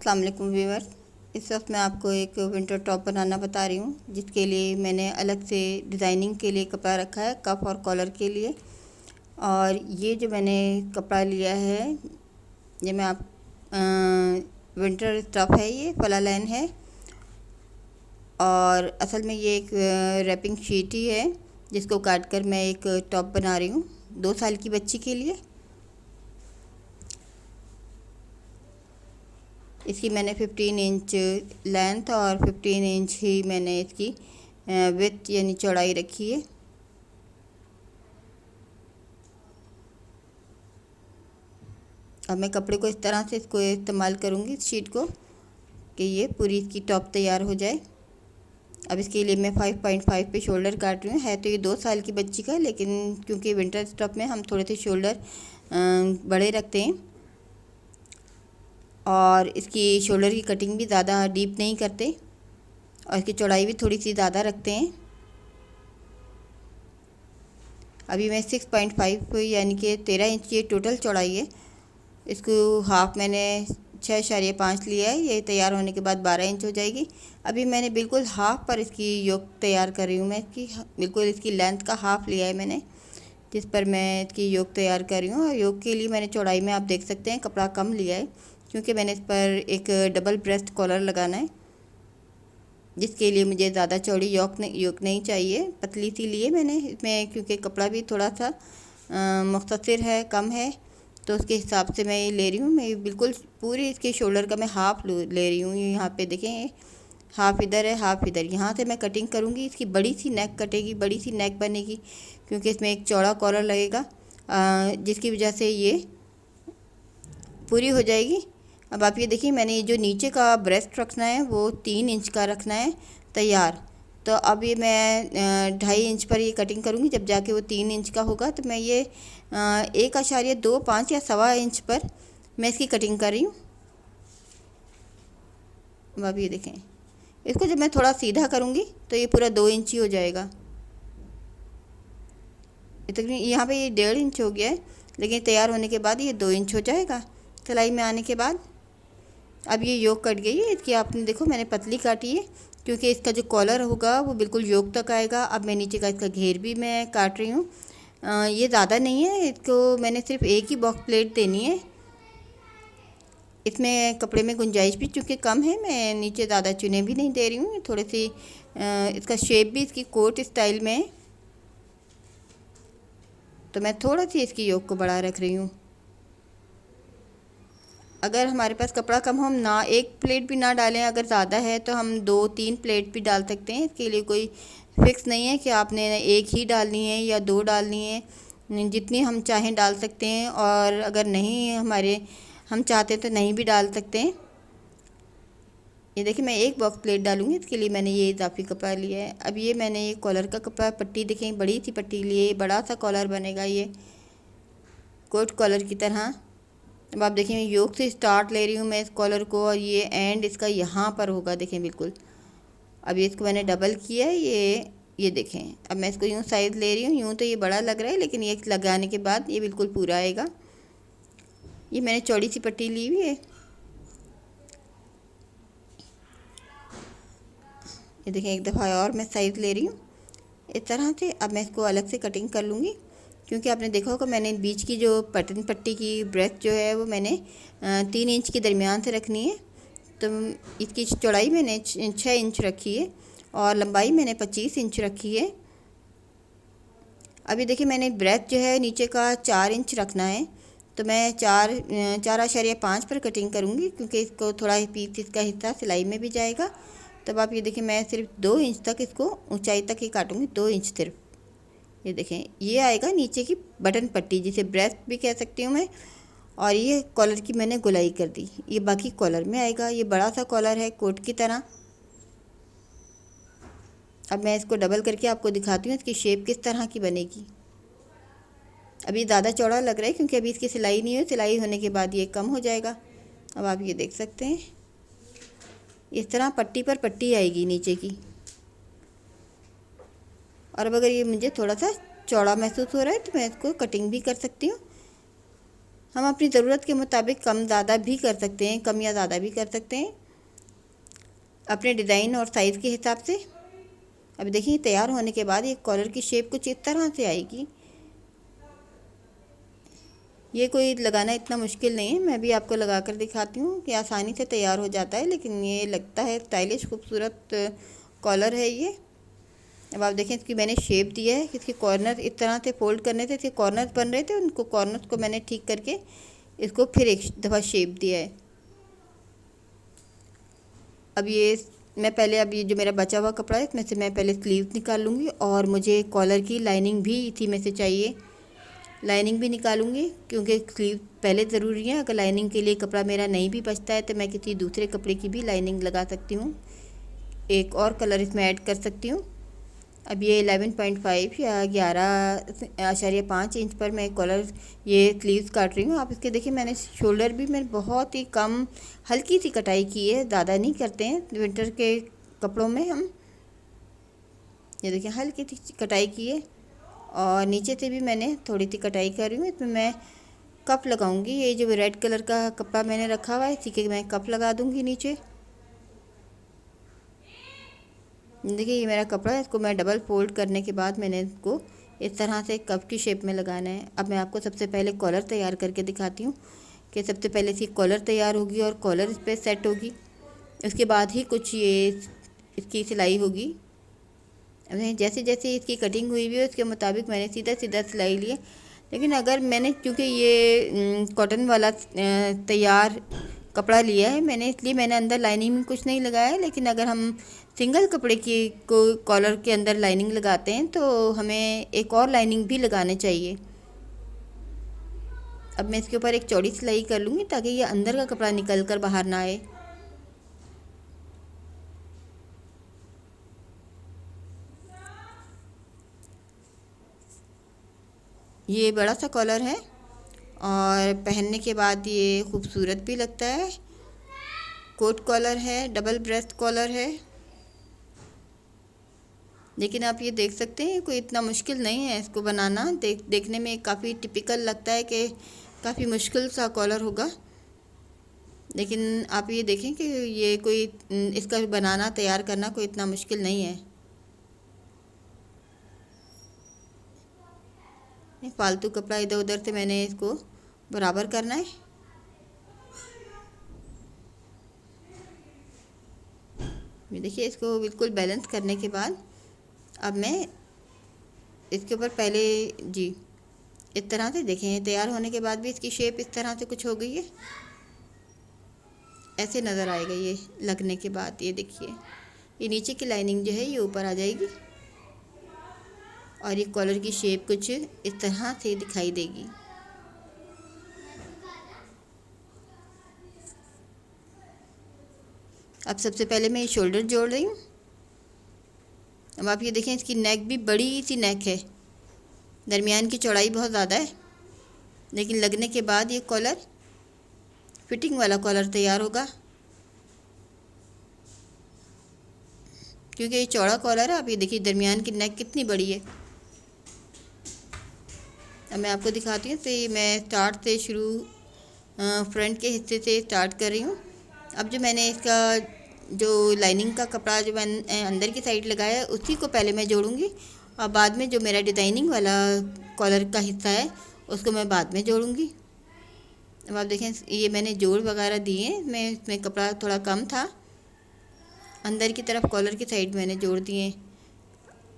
अस्सलाम वालेकुम व्यूअर्स। इस वक्त मैं आपको एक विंटर टॉप बनाना बता रही हूँ, जिसके लिए मैंने अलग से डिज़ाइनिंग के लिए कपड़ा रखा है, कफ और कॉलर के लिए। और ये जो मैंने कपड़ा लिया है, ये मैं आप विंटर स्टफ है, ये फला लाइन है। और असल में ये एक रैपिंग शीट ही है, जिसको काट कर मैं एक टॉप बना रही हूँ 2 साल की बच्ची के लिए। इसकी मैंने 15 इंच लेंथ और 15 इंच ही मैंने इसकी विड्थ यानी चौड़ाई रखी है। अब मैं कपड़े को इस तरह से इसको इस्तेमाल करूँगी, इस शीट को, कि ये पूरी इसकी टॉप तैयार हो जाए। अब इसके लिए मैं 5.5 पे शोल्डर काट रही हूँ। है तो ये 2 साल की बच्ची का, लेकिन क्योंकि विंटर स्टफ में हम थोड़े से शोल्डर बड़े रखते हैं और इसकी शोल्डर की कटिंग भी ज़्यादा डीप नहीं करते और इसकी चौड़ाई भी थोड़ी सी ज़्यादा रखते हैं। अभी मैं 6.5 यानी कि 13 इंच की टोटल चौड़ाई है, इसको हाफ मैंने 6.5 लिया है। ये तैयार होने के बाद 12 इंच हो जाएगी। अभी मैंने बिल्कुल हाफ पर इसकी योक तैयार कर रही हूँ। मैं इसकी बिल्कुल इसकी लेंथ का हाफ लिया है मैंने, जिस पर मैं इसकी योक तैयार कर रही हूँ। और योक के लिए मैंने चौड़ाई में आप देख सकते हैं कपड़ा कम लिया है, क्योंकि मैंने इस पर एक डबल ब्रेस्ट कॉलर लगाना है, जिसके लिए मुझे ज़्यादा चौड़ी योक नहीं चाहिए, पतली सी लिए मैंने इसमें, क्योंकि कपड़ा भी थोड़ा सा मुख्तसर है, कम है, तो उसके हिसाब से मैं ये ले रही हूँ। मैं बिल्कुल पूरी इसके शोल्डर का मैं हाफ ले रही हूँ। यहाँ पे देखें, हाफ इधर है, हाफ इधर। यहाँ से मैं कटिंग करूँगी, इसकी बड़ी सी नेक कटेगी, बड़ी सी नेक बनेगी, क्योंकि इसमें एक चौड़ा कॉलर लगेगा, जिसकी वजह से ये पूरी हो जाएगी। अब आप ये देखिए, मैंने ये जो नीचे का ब्रेस्ट रखना है वो 3 इंच का रखना है तैयार। तो अब ये मैं 2.5 इंच पर ये कटिंग करूँगी। जब जाके वो 3 इंच का होगा तो मैं ये 1.25 या 1.25 इंच पर मैं इसकी कटिंग कर रही हूँ। अब आप ये देखें, इसको जब मैं थोड़ा सीधा करूँगी तो ये पूरा 2 इंच ही हो जाएगा। तकरीबन यहाँ पे ये 1.5 इंच हो गया है, लेकिन तैयार होने के बाद ये 2 इंच हो जाएगा सिलाई में आने के बाद। अब ये योक कट गई है इसकी, आपने देखो मैंने पतली काटी है, क्योंकि इसका जो कॉलर होगा वो बिल्कुल योक तक आएगा। अब मैं नीचे का इसका घेर भी मैं काट रही हूँ। ये ज़्यादा नहीं है, इसको मैंने सिर्फ एक ही बॉक्स प्लेट देनी है। इसमें कपड़े में गुंजाइश भी चूँकि कम है, मैं नीचे ज़्यादा चुने भी नहीं दे रही हूँ। थोड़ी सी इसका शेप भी इसकी कोट स्टाइल में है, तो मैं थोड़ा सी इसकी योक को बढ़ा रख रही हूँ। अगर हमारे पास कपड़ा कम हो, हम ना एक प्लेट भी ना डालें, अगर ज़्यादा है तो हम 2-3 प्लेट भी डाल सकते हैं। इसके लिए कोई फ़िक्स नहीं है कि आपने एक ही डालनी है या 2 डालनी है, जितनी हम चाहें डाल सकते हैं। और अगर नहीं हम चाहते तो नहीं भी डाल सकते हैं। ये देखिए, मैं एक बॉक्स प्लेट डालूँगी, इसके लिए मैंने ये इजाफी कपड़ा लिया है। अब ये मैंने ये कॉलर का कपड़ा, पट्टी देखें, बड़ी सी पट्टी लिए, बड़ा सा कॉलर बनेगा ये कोट कॉलर की तरह। अब आप देखें, योक से स्टार्ट ले रही हूँ मैं इस कॉलर को, और ये एंड इसका यहाँ पर होगा, देखें बिल्कुल। अब ये इसको मैंने डबल किया है, ये देखें। अब मैं इसको यूँ साइज़ ले रही हूँ, यूँ तो ये बड़ा लग रहा है, लेकिन ये लगाने के बाद ये बिल्कुल पूरा आएगा। ये मैंने चौड़ी सी पट्टी ली हुई है, ये देखें। एक दफ़ा और मैं साइज़ ले रही हूँ इस तरह से। अब मैं इसको अलग से कटिंग कर लूँगी, क्योंकि आपने देखा होगा मैंने बीच की जो पट्टी की ब्रेस्ट जो है वो मैंने 3 इंच के दरमियान से रखनी है। तो इसकी चौड़ाई मैंने 6 इंच रखी है और लंबाई मैंने 25 इंच रखी है। अभी देखिए, मैंने ब्रेस्ट जो है नीचे का 4 इंच रखना है, तो मैं 4.5 पर कटिंग करूँगी, क्योंकि इसको थोड़ा पीस इसका हिस्सा सिलाई में भी जाएगा। तब आप ये देखिए, मैं सिर्फ 2 इंच तक इसको ऊंचाई तक ही काटूँगी, 2 इंच सिर्फ। ये देखें, ये आएगा नीचे की बटन पट्टी, जिसे ब्रेस्ट भी कह सकती हूँ मैं। और ये कॉलर की मैंने गोलाई कर दी, ये बाकी कॉलर में आएगा। ये बड़ा सा कॉलर है कोट की तरह। अब मैं इसको डबल करके आपको दिखाती हूँ इसकी शेप किस तरह की बनेगी। अभी ज़्यादा चौड़ा लग रहा है, क्योंकि अभी इसकी सिलाई नहीं हुई, सिलाई होने के बाद ये कम हो जाएगा। अब आप ये देख सकते हैं, इस तरह पट्टी पर पट्टी आएगी नीचे की। और अब अगर ये मुझे थोड़ा सा चौड़ा महसूस हो रहा है तो मैं इसको कटिंग भी कर सकती हूँ। हम अपनी ज़रूरत के मुताबिक कम ज़्यादा भी कर सकते हैं, कम या ज़्यादा भी कर सकते हैं अपने डिज़ाइन और साइज़ के हिसाब से। अब देखिए तैयार होने के बाद ये कॉलर की शेप कुछ इस तरह से आएगी। ये कोई लगाना इतना मुश्किल नहीं है, मैं भी आपको लगा कर दिखाती हूँ कि आसानी से तैयार हो जाता है, लेकिन ये लगता है स्टाइलिश खूबसूरत कॉलर है ये। अब आप देखें इसकी मैंने शेप दिया है, इसके कॉर्नर इस तरह से फोल्ड करने से इसके कॉर्नर बन रहे थे, उनको कॉर्नर्स को मैंने ठीक करके इसको फिर एक दफ़ा शेप दिया है। अब ये मैं पहले, अब ये जो मेरा बचा हुआ कपड़ा है इसमें से मैं पहले स्लीव्स निकाल लूँगी और मुझे कॉलर की लाइनिंग भी इसी में से चाहिए। लाइनिंग भी निकालूंगी क्योंकि स्लीव पहले ज़रूरी है। अगर लाइनिंग के लिए कपड़ा मेरा नहीं भी बचता है तो मैं किसी दूसरे कपड़े की भी लाइनिंग लगा सकती हूँ, एक और कलर इसमें ऐड कर सकती हूँ। अब ये 11.5 या 11.5 इंच पर मैं कॉलर ये स्लीव्स काट रही हूँ। आप इसके देखिए मैंने शोल्डर भी मैंने बहुत ही कम हल्की सी कटाई की है, ज़्यादा नहीं करते हैं विंटर के कपड़ों में हम। ये देखिए हल्की सी कटाई की है और नीचे से भी मैंने थोड़ी सी कटाई कर रही हूँ। इसमें मैं कप लगाऊंगी, ये जो रेड कलर का कपड़ा मैंने रखा हुआ है इसी के मैं कप लगा दूंगी नीचे। देखिए ये मेरा कपड़ा है, इसको मैं डबल फोल्ड करने के बाद मैंने इसको इस तरह से कप की शेप में लगाना है। अब मैं आपको सबसे पहले कॉलर तैयार करके दिखाती हूँ कि सबसे पहले इसकी कॉलर तैयार होगी और कॉलर इस पर सेट होगी, उसके बाद ही कुछ ये इसकी सिलाई होगी। अब जैसे जैसे इसकी कटिंग हुई हुई है उसके मुताबिक मैंने सीधा सीधा सिलाई लिया, लेकिन अगर मैंने क्योंकि ये कॉटन वाला तैयार कपड़ा लिया है मैंने, इसलिए मैंने अंदर लाइनिंग में कुछ नहीं लगाया है। लेकिन अगर हम सिंगल कपड़े की को कॉलर के अंदर लाइनिंग लगाते हैं तो हमें एक और लाइनिंग भी लगानी चाहिए। अब मैं इसके ऊपर एक चौड़ी सिलाई कर लूँगी ताकि ये अंदर का कपड़ा निकल कर बाहर ना आए। ये बड़ा सा कॉलर है और पहनने के बाद ये खूबसूरत भी लगता है। कोट कॉलर है, डबल ब्रेस्ट कॉलर है, लेकिन आप ये देख सकते हैं कोई इतना मुश्किल नहीं है इसको बनाना। देखने में काफ़ी टिपिकल लगता है कि काफ़ी मुश्किल सा कॉलर होगा, लेकिन आप ये देखें कि ये कोई इसका बनाना तैयार करना कोई इतना मुश्किल नहीं है। फालतू कपड़ा इधर उधर से मैंने इसको बराबर करना है। ये देखिए इसको बिल्कुल बैलेंस करने के बाद अब मैं इसके ऊपर पहले जी इस तरह से देखें, तैयार होने के बाद भी इसकी शेप इस तरह से कुछ हो गई है, ऐसे नज़र आएगा ये लगने के बाद। ये देखिए ये नीचे की लाइनिंग जो है ये ऊपर आ जाएगी और ये कॉलर की शेप कुछ इस तरह से दिखाई देगी। अब सबसे पहले मैं ये शोल्डर जोड़ रही हूँ। अब आप ये देखें इसकी नेक भी बड़ी सी नेक है, दरमियान की चौड़ाई बहुत ज़्यादा है, लेकिन लगने के बाद ये कॉलर फिटिंग वाला कॉलर तैयार होगा। क्योंकि ये चौड़ा कॉलर है। आप ये देखिए दरमियान की नेक कितनी बड़ी है। अब मैं आपको दिखाती हूँ। तो ये मैं स्टार्ट से शुरू फ्रंट के हिस्से से स्टार्ट कर रही हूँ। अब जो मैंने इसका जो लाइनिंग का कपड़ा जो मैंने अंदर की साइड लगाया है उसी को पहले मैं जोड़ूंगी और बाद में जो मेरा डिज़ाइनिंग वाला कॉलर का हिस्सा है उसको मैं बाद में जोड़ूंगी। अब आप देखें ये मैंने जोड़ वगैरह दिए, मैं इसमें कपड़ा थोड़ा कम था, अंदर की तरफ कॉलर की साइड मैंने जोड़ दिए।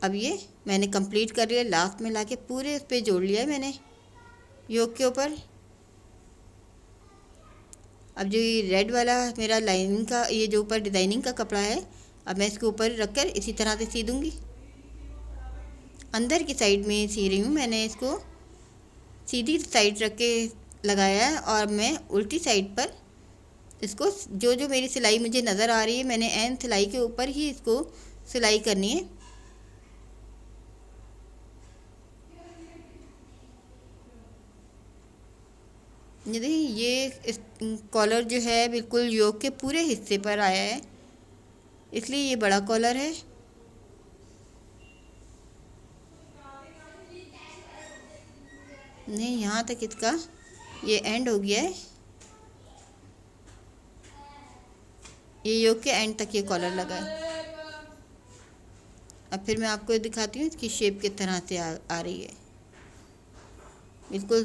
अब ये मैंने कंप्लीट कर लिया, लास्ट में लाके पूरे उस पर जोड़ लिया है मैंने योक के ऊपर। अब जो ये रेड वाला मेरा लाइनिंग का ये जो ऊपर डिज़ाइनिंग का कपड़ा है अब मैं इसके ऊपर रख कर इसी तरह से सी दूँगी। अंदर की साइड में सी रही हूँ, मैंने इसको सीधी साइड रख के लगाया है और मैं उल्टी साइड पर इसको जो जो मेरी सिलाई मुझे नज़र आ रही है मैंने एन सिलाई के ऊपर ही इसको सिलाई करनी है। यदि ये इस कॉलर जो है बिल्कुल योक के पूरे हिस्से पर आया है, इसलिए ये बड़ा कॉलर है। नहीं यहाँ तक इसका ये एंड हो गया है, ये योक के एंड तक ये कॉलर लगा है। अब फिर मैं आपको दिखाती हूँ इसकी शेप किस तरह से आ रही है। बिल्कुल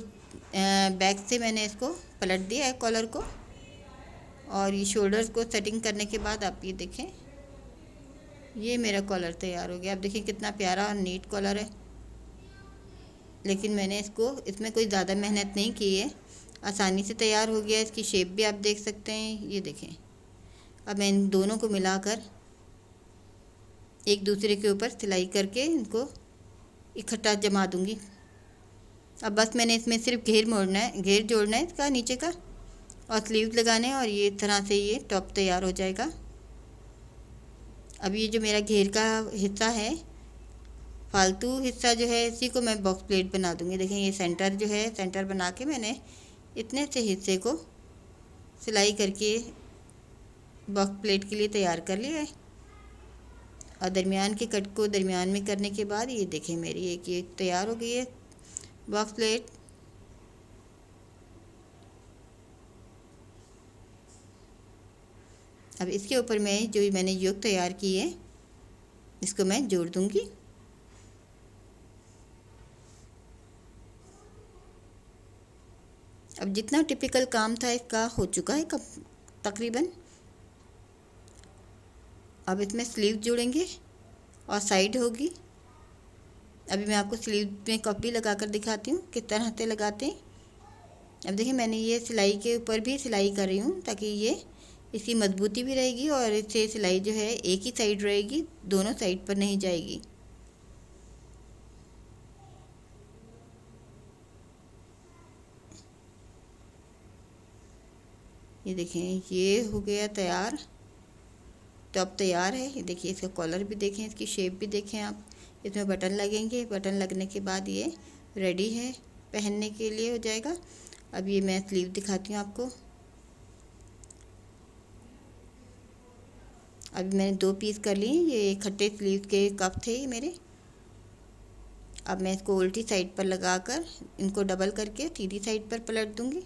बैक से मैंने इसको पलट दिया है कॉलर को, और ये शोल्डर्स को सेटिंग करने के बाद आप ये देखें, ये मेरा कॉलर तैयार हो गया। आप देखिए कितना प्यारा और नीट कॉलर है। लेकिन मैंने इसमें कोई ज़्यादा मेहनत नहीं की है, आसानी से तैयार हो गया। इसकी शेप भी आप देख सकते हैं, ये देखें। अब मैं इन दोनों को मिलाकर एक दूसरे के ऊपर सिलाई करके इनको इकट्ठा जमा दूंगी। अब बस मैंने इसमें सिर्फ घेर मोड़ना है, घेर जोड़ना है इसका नीचे का, और स्लीव्स लगाने हैं, और ये इस तरह से ये टॉप तैयार हो जाएगा। अब ये जो मेरा घेर का हिस्सा है, फालतू हिस्सा जो है, इसी को मैं बॉक्स प्लेट बना दूंगी। देखें ये सेंटर जो है, सेंटर बना के मैंने इतने से हिस्से को सिलाई करके बॉक्स प्लेट के लिए तैयार कर लिया है। और दरमियान के कट को दरमियान में करने के बाद ये देखें मेरी एक ये तैयार हो गई है बॉक्स प्लेट। अब इसके ऊपर मैं जो मैंने योक तैयार की है इसको मैं जोड़ दूंगी। अब जितना टिपिकल काम था इसका हो चुका है तकरीबन। अब इसमें स्लीव जोड़ेंगे और साइड होगी। अभी मैं आपको स्लीव में कपड़ी लगा कर दिखाती हूँ किस तरह से लगाते हैं। अब देखिए मैंने ये सिलाई के ऊपर भी सिलाई कर रही हूँ ताकि ये इसकी मजबूती भी रहेगी, और इससे सिलाई जो है एक ही साइड रहेगी, दोनों साइड पर नहीं जाएगी। ये देखें ये हो गया तैयार, टॉप तैयार है। ये देखिए इसका कॉलर भी देखें, इसकी शेप भी देखें आप। इसमें बटन लगेंगे, बटन लगने के बाद ये रेडी है, पहनने के लिए हो जाएगा। अब ये मैं स्लीव दिखाती हूँ आपको। अभी मैंने 2 पीस कर लिए, ये इकट्ठे स्लीव के कप थे ये मेरे। अब मैं इसको उल्टी साइड पर लगाकर इनको डबल करके सीधी साइड पर पलट दूँगी।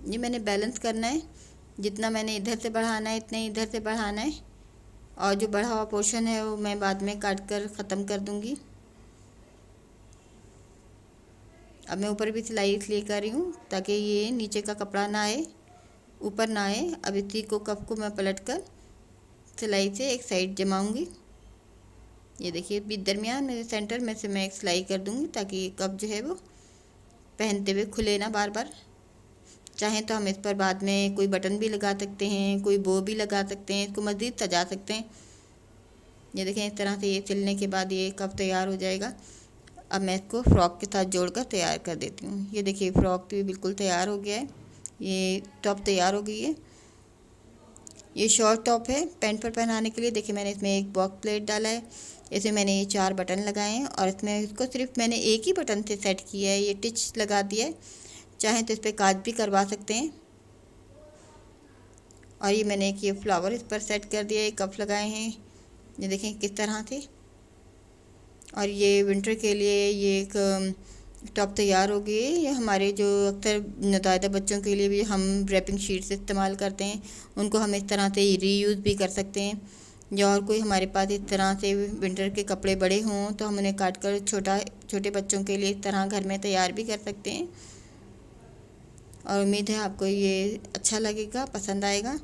ये मैंने बैलेंस करना है, जितना मैंने इधर से बढ़ाना है इतने इधर से बढ़ाना है, और जो बढ़ा हुआ पोर्शन है वो मैं बाद में काट कर ख़त्म कर दूँगी। अब मैं ऊपर भी सिलाई इसलिए कर रही हूँ ताकि ये नीचे का कपड़ा ना आए, ऊपर ना आए। अब इसी को कप को मैं पलट कर सिलाई से एक साइड जमाऊँगी। ये देखिए बीच दरमियान में सेंटर में से मैं एक सिलाई कर दूँगी ताकि ये कप जो है वो पहनते हुए खुले ना बार बार। चाहें तो हम इस पर बाद में कोई बटन भी लगा सकते हैं, कोई बो भी लगा सकते हैं, इसको मज़ीद सजा सकते हैं। ये देखें इस तरह से ये सिलने के बाद ये कप तैयार हो जाएगा। अब मैं इसको फ़्रॉक के साथ जोड़कर तैयार कर देती हूँ। ये देखिए फ़्रॉक भी बिल्कुल तैयार हो गया है, ये टॉप तैयार हो गई है। ये शॉर्ट टॉप है पैंट पर पहनाने के लिए। देखिए मैंने इसमें एक बॉक्स प्लेट डाला है, इसमें मैंने ये 4 बटन लगाए हैं, और इसमें इसको सिर्फ मैंने एक ही बटन से सेट किया है, ये टिच लगा दिया है। चाहें तो इस पर काज भी करवा सकते हैं। और ये मैंने एक ये फ्लावर इस पर सेट कर दिया है, कप लगाए हैं, ये देखें किस तरह से। और ये विंटर के लिए ये एक टॉप तैयार हो गई है। ये हमारे जो अक्सर नदायदा बच्चों के लिए भी हम रैपिंग शीट्स इस्तेमाल करते हैं, उनको हम इस तरह से रीयूज़ भी कर सकते हैं। या और कोई हमारे पास इस तरह से विंटर के कपड़े बड़े हों तो हम उन्हें काट कर छोटे बच्चों के लिए इस तरह घर में तैयार भी कर सकते हैं। और उम्मीद है आपको ये अच्छा लगेगा, पसंद आएगा।